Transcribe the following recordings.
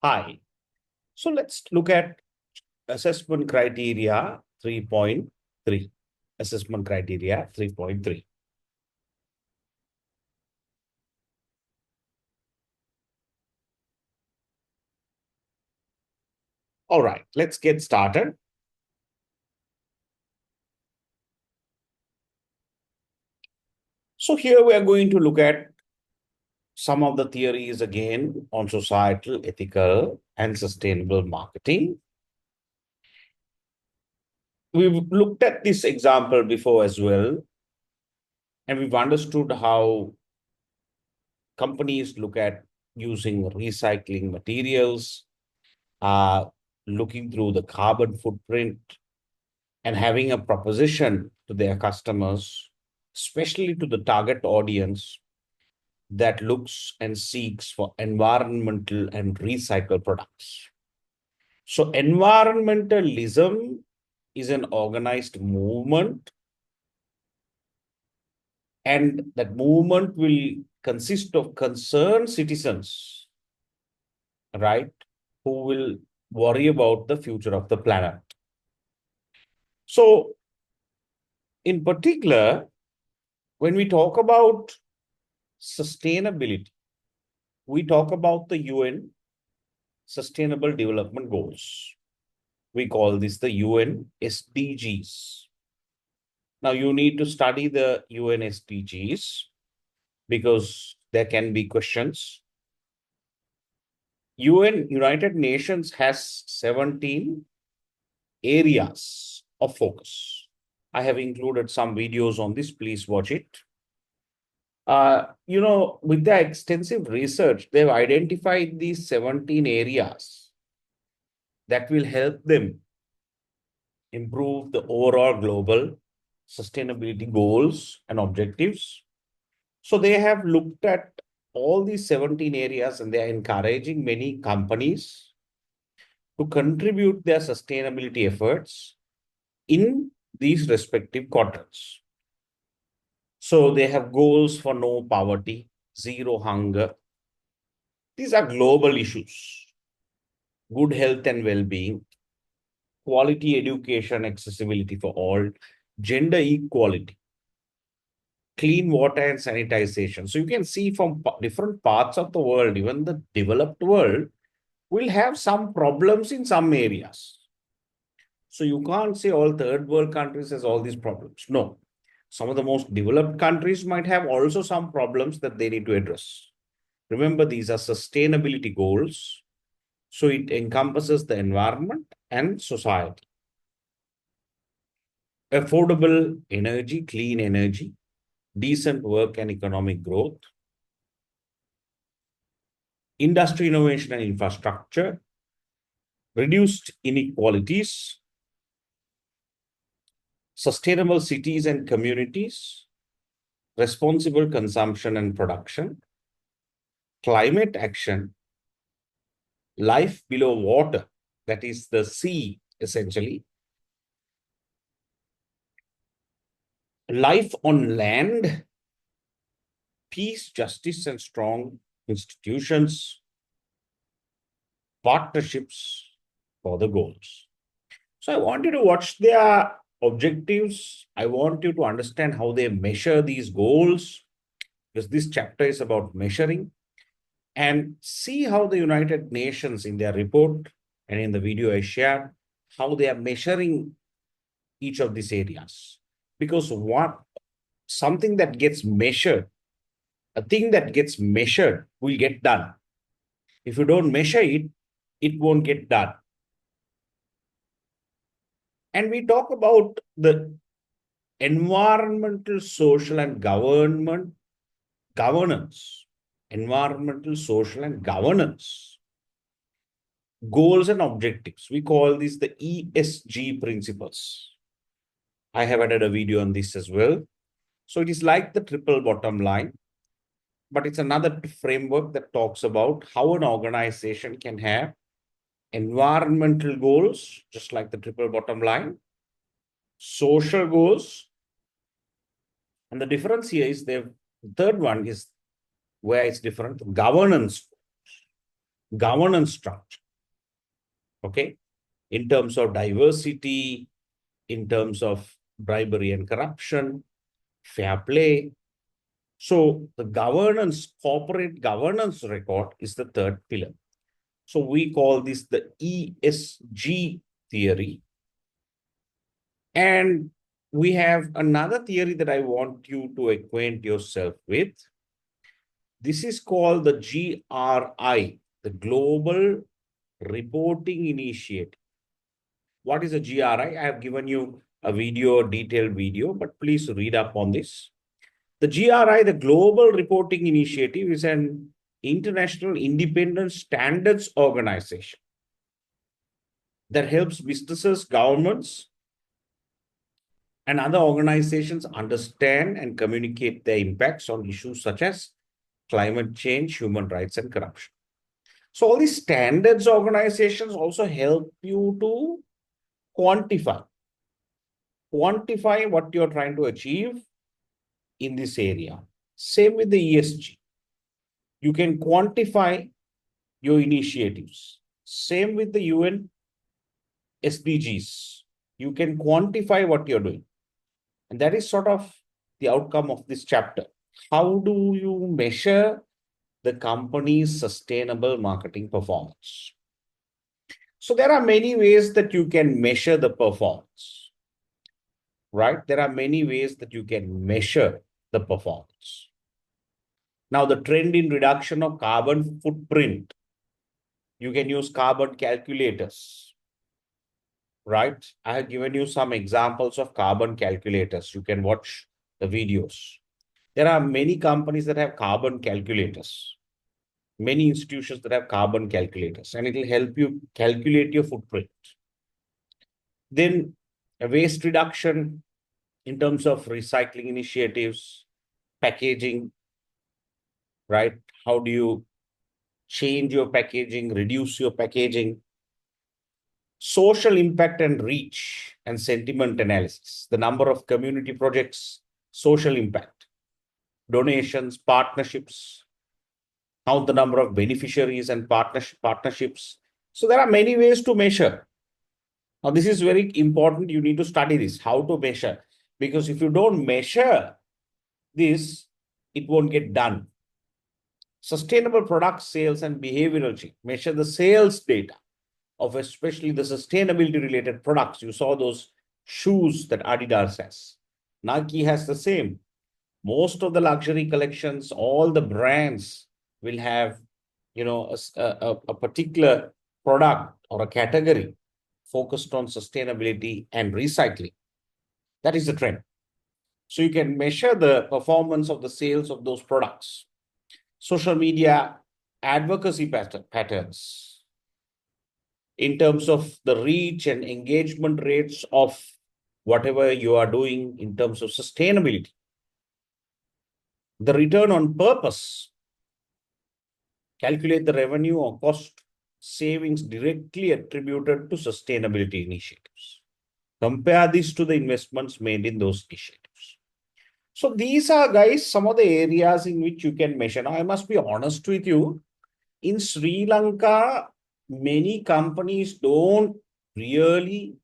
Hi. So let's look at assessment criteria 3.3. Assessment criteria 3.3. All right, let's get started. So here we are going to look at some of the theories again on societal, ethical, and sustainable marketing. We've looked at this example before as well, and we've understood how companies look at using recycling materials, uh, looking through the carbon footprint, and having a proposition to their customers, especially to the target audience that looks and seeks for environmental and recycled products. So, environmentalism is an organized movement, and that movement will consist of concerned citizens, right, who will worry about the future of the planet. So, in particular, when we talk about sustainability, we talk about the UN Sustainable Development Goals. We call this the UN SDGs. Now, you need to study the UN SDGs because there can be questions. United Nations has 17 areas of focus. I have included some videos on this. Please watch it. With their extensive research, they've identified these 17 areas that will help them improve the overall global sustainability goals and objectives. So they have looked at all these 17 areas and they are encouraging many companies to contribute their sustainability efforts in these respective quadrants. So they have goals for no poverty, zero hunger. These are global issues. Good health and well-being, quality education, accessibility for all, gender equality, clean water and sanitization. So you can see from different parts of the world, even the developed world, will have some problems in some areas. So you can't say all third world countries has all these problems. No. Some of the most developed countries might have also some problems that they need to address. Remember, these are sustainability goals. So it encompasses the environment and society. Affordable energy, clean energy, decent work and economic growth, industry innovation and infrastructure, reduced inequalities, sustainable cities and communities, responsible consumption and production, climate action, life below water, that is the sea, essentially, life on land, peace, justice, and strong institutions, partnerships for the goals. So I want you to watch their objectives. I want you to understand how they measure these goals, because this chapter is about measuring, and see how the United Nations in their report and in the video I shared, how they are measuring each of these areas. Because something that gets measured, a thing that gets measured will get done. If you don't measure it, it won't get done. And we talk about the environmental, social, and governance. Environmental, social, and governance. Goals and objectives. We call these the ESG principles. I have added a video on this as well. So it is like the triple bottom line, but it's another framework that talks about how an organization can have environmental goals, just like the triple bottom line, social goals, and the difference here is the third one is where it's different, governance. governance structure, okay, in terms of diversity, in terms of bribery and corruption, fair play. So the governance, corporate governance record is the third pillar. So we call this the ESG theory. And we have another theory that I want you to acquaint yourself with. This is called the GRI, the Global Reporting Initiative. What is a GRI? I have given you a video, a detailed video, but please read up on this. The GRI, the Global Reporting Initiative, is an international independent standards organization that helps businesses, governments, and other organizations understand and communicate their impacts on issues such as climate change, human rights, and corruption. So all these standards organizations also help you to quantify what you're trying to achieve in this area. Same with the ESG. You can quantify your initiatives. Same with the UN SDGs. You can quantify what you're doing. And that is sort of the outcome of this chapter. How do you measure the company's sustainable marketing performance? So there are many ways that you can measure the performance, right? There are many ways that you can measure the performance. Now, the trend in reduction of carbon footprint, you can use carbon calculators, right? I have given you some examples of carbon calculators. You can watch the videos. There are many companies that have carbon calculators, many institutions that have carbon calculators, and it will help you calculate your footprint. Then waste reduction in terms of recycling initiatives, packaging, right? How do you change your packaging, reduce your packaging? Social impact and reach and sentiment analysis, the number of community projects, social impact, donations, partnerships, count the number of beneficiaries and partnerships. So there are many ways to measure. Now, this is very important. You need to study this, how to measure. Because if you don't measure this, it won't get done. Sustainable product sales and behavioral change. Measure the sales data of especially the sustainability related products. You saw those shoes that Adidas has. Nike has the same. Most of the luxury collections, all the brands will have, a particular product or a category focused on sustainability and recycling. That is the trend. So you can measure the performance of the sales of those products. Social media advocacy patterns in terms of the reach and engagement rates of whatever you are doing in terms of sustainability. The return on purpose. Calculate the revenue or cost savings directly attributed to sustainability initiatives. Compare this to the investments made in those initiatives. So these are, guys, some of the areas in which you can measure. Now, I must be honest with you. In Sri Lanka, many companies don't really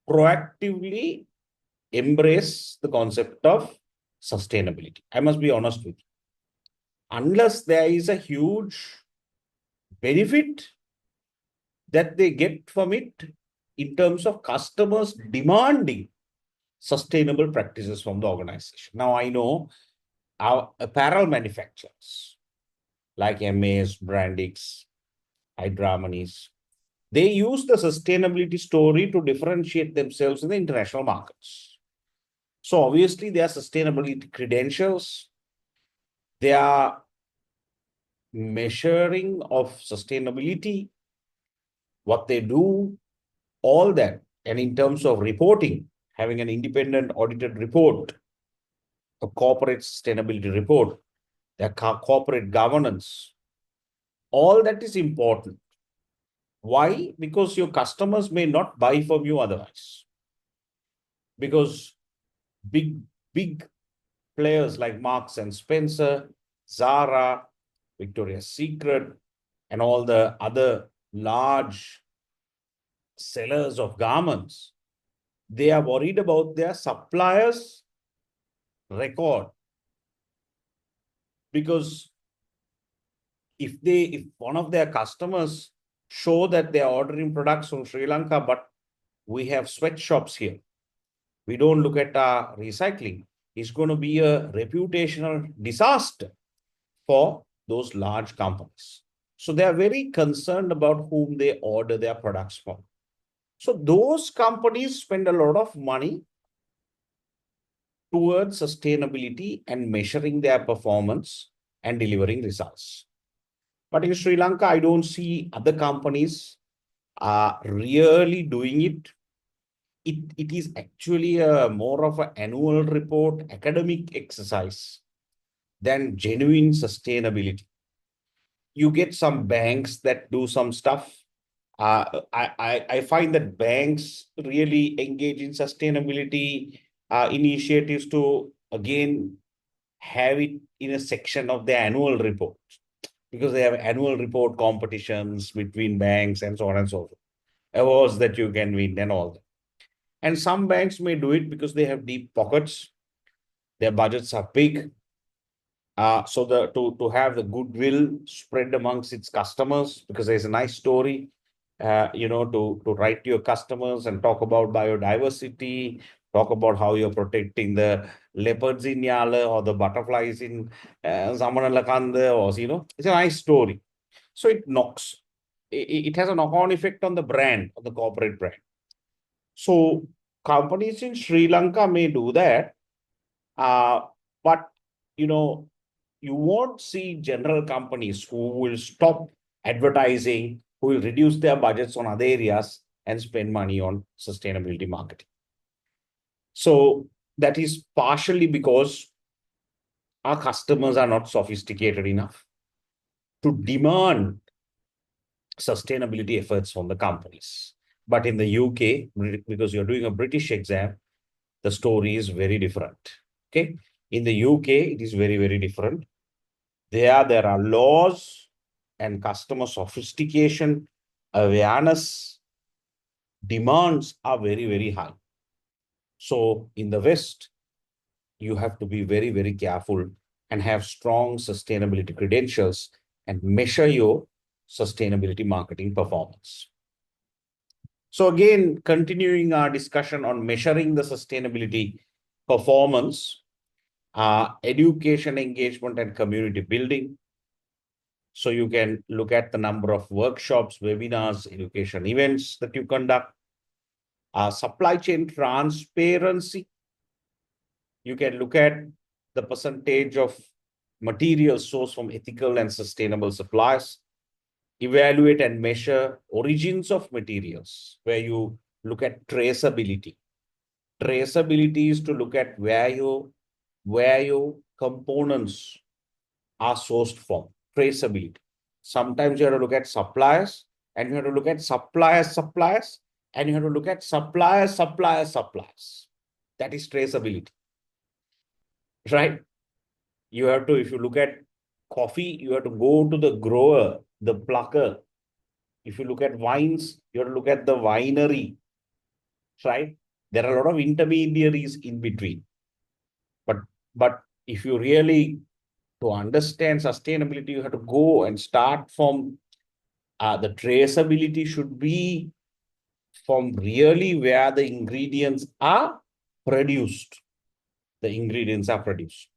proactively embrace the concept of sustainability. I must be honest with you. Unless there is a huge benefit that they get from it in terms of customers demanding sustainable practices from the organization. Now, I know our apparel manufacturers like MAS, Brandix, Hydra-Manis, they use the sustainability story to differentiate themselves in the international markets. So obviously, their sustainability credentials, their measuring of sustainability, what they do, all that. And in terms of reporting, having an independent audited report, a corporate sustainability report, their corporate governance, all that is important. Why? Because your customers may not buy from you otherwise. Because big players like Marks and Spencer, Zara, Victoria's Secret, and all the other large sellers of garments, they are worried about their suppliers' record. Because if one of their customers show that they are ordering products from Sri Lanka, but we have sweatshops here, we don't look at our recycling, it's going to be a reputational disaster for those large companies. So they are very concerned about whom they order their products from. So those companies spend a lot of money towards sustainability and measuring their performance and delivering results. But in Sri Lanka, I don't see other companies really doing it. It is actually a more of an annual report, academic exercise than genuine sustainability. You get some banks that do some stuff. I find that banks really engage in sustainability initiatives to, again, have it in a section of their annual report, because they have annual report competitions between banks and so on and so forth. Awards that you can win and all that. And some banks may do it because they have deep pockets. Their budgets are big. So to have the goodwill spread amongst its customers, because there's a nice story, to write to your customers and talk about biodiversity, talk about how you're protecting the leopards in Yala or the butterflies in Zamanalakanda, or, it's a nice story. So it has a knock-on effect on the brand, on the corporate brand. So companies in Sri Lanka may do that, but, you won't see general companies who will stop advertising, who will reduce their budgets on other areas and spend money on sustainability marketing. So that is partially because our customers are not sophisticated enough to demand sustainability efforts from the companies. But in the UK, because you're doing a British exam, the story is very different. Okay. In the UK, it is very, very different. There are laws and customer sophistication, awareness, demands are very, very high. So in the West, you have to be very, very careful and have strong sustainability credentials and measure your sustainability marketing performance. So again, continuing our discussion on measuring the sustainability performance, education, engagement, and community building. So you can look at the number of workshops, webinars, education events that you conduct. Supply chain transparency. You can look at the percentage of materials sourced from ethical and sustainable suppliers. Evaluate and measure origins of materials, where you look at traceability. Traceability is to look at where your components are sourced from. Traceability. Sometimes you have to look at suppliers, and you have to look at suppliers, and you have to look at suppliers. That is traceability, right? You have to, if you look at coffee, you have to go to the grower, the plucker. If you look at wines, you have to look at the winery, right? There are a lot of intermediaries in between. But if you really, to understand sustainability, you have to go and start from the traceability should be from really where the ingredients are produced. The ingredients are produced,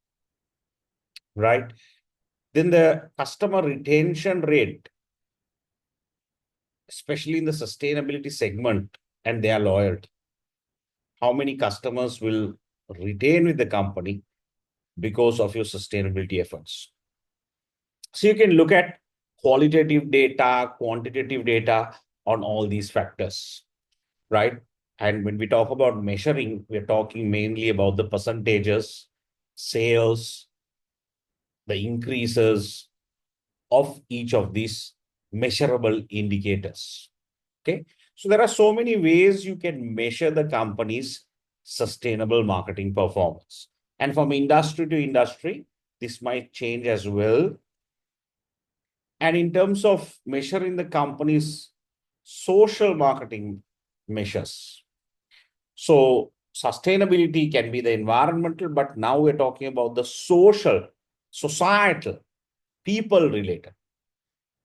right? Then the customer retention rate, especially in the sustainability segment, and their loyalty. How many customers will retain with the company because of your sustainability efforts? So you can look at qualitative data, quantitative data on all these factors, right? And when we talk about measuring, we're talking mainly about the percentages, sales, the increases of each of these measurable indicators. Okay. So there are so many ways you can measure the company's sustainable marketing performance. And from industry to industry, this might change as well. And in terms of measuring the company's social marketing measures. So sustainability can be the environmental, but now we're talking about the social, societal, people related.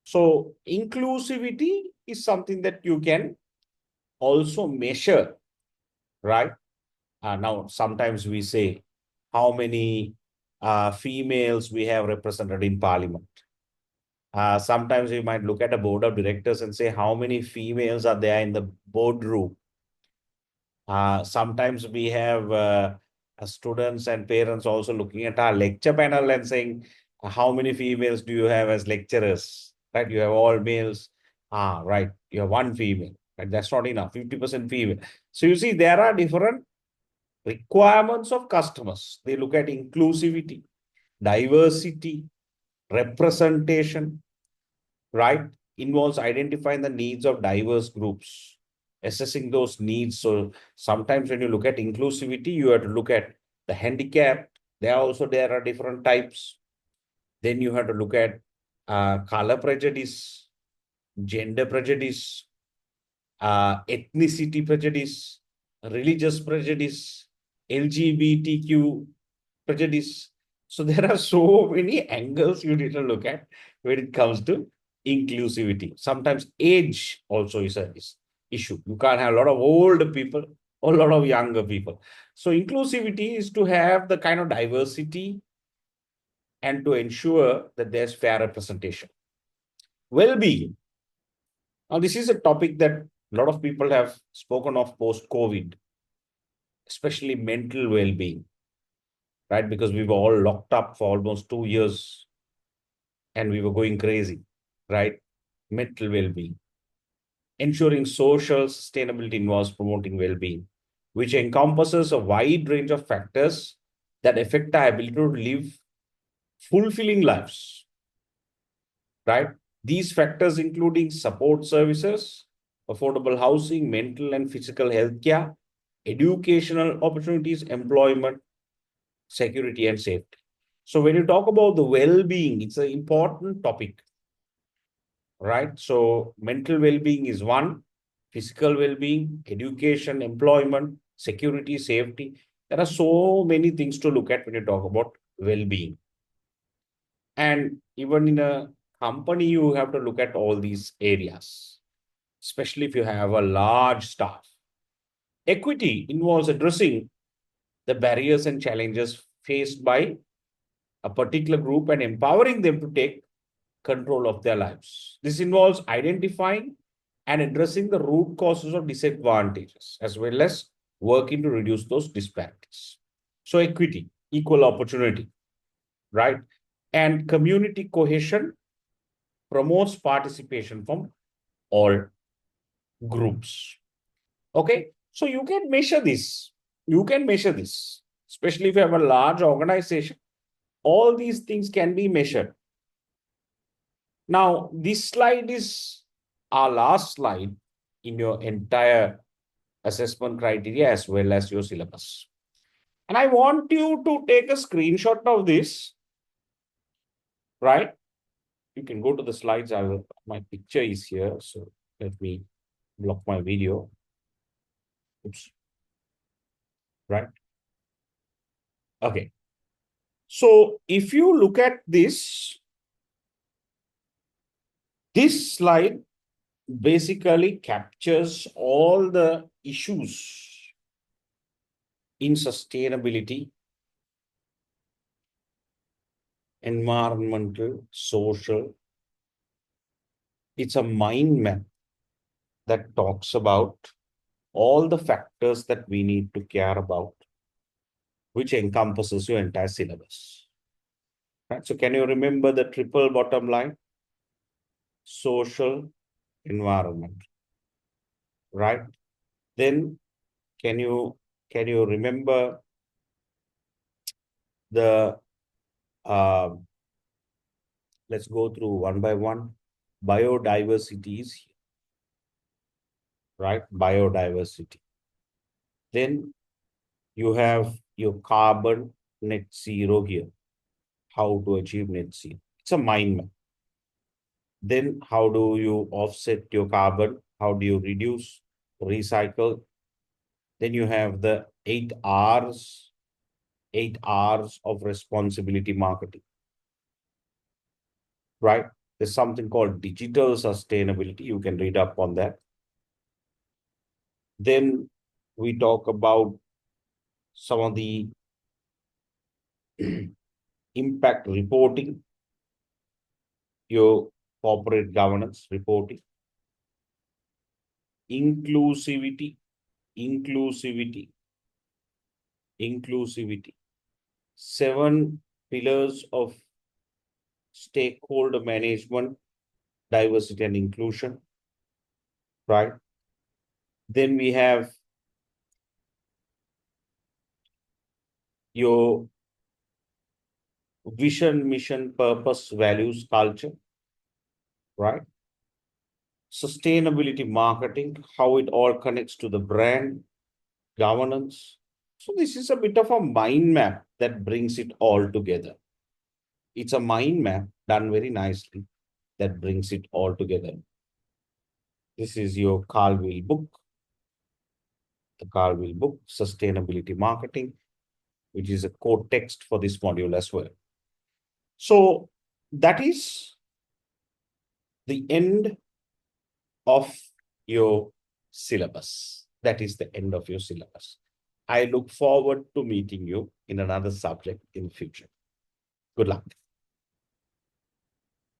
So inclusivity is something that you can also measure, right? Now, sometimes we say how many females we have represented in parliament. Sometimes we might look at a board of directors and say how many females are there in the boardroom. Sometimes we have students and parents also looking at our lecture panel and saying, how many females do you have as lecturers? Right? You have all males. Right. You have one female. Right? That's not enough. 50% female. So you see, there are different requirements of customers. They look at inclusivity, diversity, representation, right? Involves identifying the needs of diverse groups, assessing those needs. So sometimes when you look at inclusivity, you have to look at the handicapped. There are different types. Then you have to look at color prejudice, gender prejudice, ethnicity prejudice, religious prejudice, LGBTQ prejudice. So there are so many angles you need to look at when it comes to inclusivity. Sometimes age also is an issue. You can't have a lot of old people or a lot of younger people. So inclusivity is to have the kind of diversity and to ensure that there's fair representation. Well-being. Now, this is a topic that a lot of people have spoken of post-COVID, especially mental well-being, right? Because we were all locked up for almost 2 years and we were going crazy, right? Mental well-being. Ensuring social sustainability involves promoting well-being, which encompasses a wide range of factors that affect our ability to live fulfilling lives, right? These factors including support services, affordable housing, mental and physical health care, educational opportunities, employment, security, and safety. So when you talk about the well-being, it's an important topic, right? So mental well-being is one, physical well-being, education, employment, security, safety. There are so many things to look at when you talk about well-being. And even in a company, you have to look at all these areas, especially if you have a large staff. Equity involves addressing the barriers and challenges faced by a particular group and empowering them to take control of their lives. This involves identifying and addressing the root causes of disadvantages as well as working to reduce those disparities. So, equity, equal opportunity, right? And community cohesion promotes participation from all groups. Okay, so you can measure this. You can measure this, especially if you have a large organization. All these things can be measured. Now, this slide is our last slide in your entire assessment criteria as well as your syllabus. And I want you to take a screenshot of this, right? You can go to the slides. My picture is here. So let me block my video. Oops. Right. Okay. So if you look at this slide basically captures all the issues in sustainability, environmental, social. It's a mind map that talks about all the factors that we need to care about, which encompasses your entire syllabus. Right? So can you remember the triple bottom line? Social, environment, right? Then can you remember the let's go through one by one. Biodiversity is here, right? Biodiversity. Then you have your carbon net zero here. How to achieve net zero. It's a mind map. Then how do you offset your carbon? How do you reduce, recycle? Then you have the 8 R's of responsibility marketing, right? There's something called digital sustainability. You can read up on that. Then we talk about some of the impact reporting, your corporate governance reporting, inclusivity, inclusivity, inclusivity. 7 pillars of stakeholder management, diversity and inclusion, right? Then we have your vision, mission, purpose, values, culture, right? Sustainability marketing, how it all connects to the brand, governance. So this is a bit of a mind map that brings it all together. It's a mind map done very nicely that brings it all together. This is your Carlville book, the Carlville book, Sustainability Marketing, which is a core text for this module as well. So that is the end of your syllabus. That is the end of your syllabus. I look forward to meeting you in another subject in the future. Good luck.